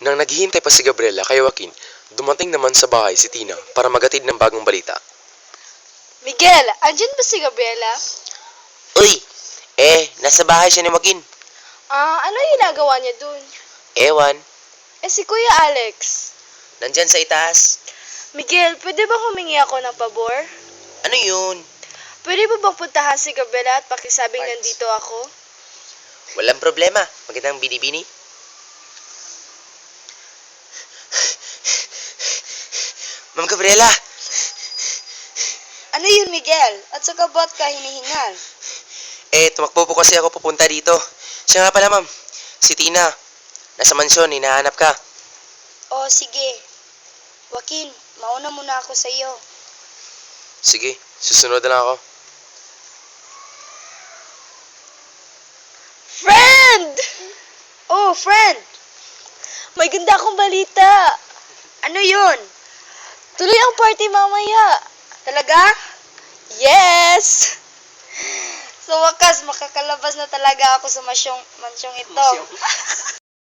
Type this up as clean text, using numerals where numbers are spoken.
Nang naghihintay pa si Gabriela kay Joaquin, dumating naman sa bahay si Tina para magatid ng bagong balita. Miguel, andyan ba si Gabriela? Uy! Nasa bahay siya ni Joaquin. Ano ginagawa niya dun? Ewan, Si Kuya Alex. nandyan sa itaas. Miguel, pwede ba humingi ako ng pabor? Ano yun? Pwede ba bang puntahan si Gabriela at pakisabing nandito ako? Walang problema. Magandang binibini. Ma'am Gabriela! Ano yun, Miguel? At saka ba't ka hinihingal? Tumakbo po kasi ako pupunta dito. Siya nga pala, ma'am. Si Tina. Nasa mansyon, hinahanap ka. Sige. Joaquin, mauna muna ako sa iyo. Sige, susunod na lang ako. Friend! Friend! May ganda akong balita. Ano yun? Tuloy ang party mamaya. Talaga? Yes! Sa wakas, makakalabas na talaga ako sa mansyong ito.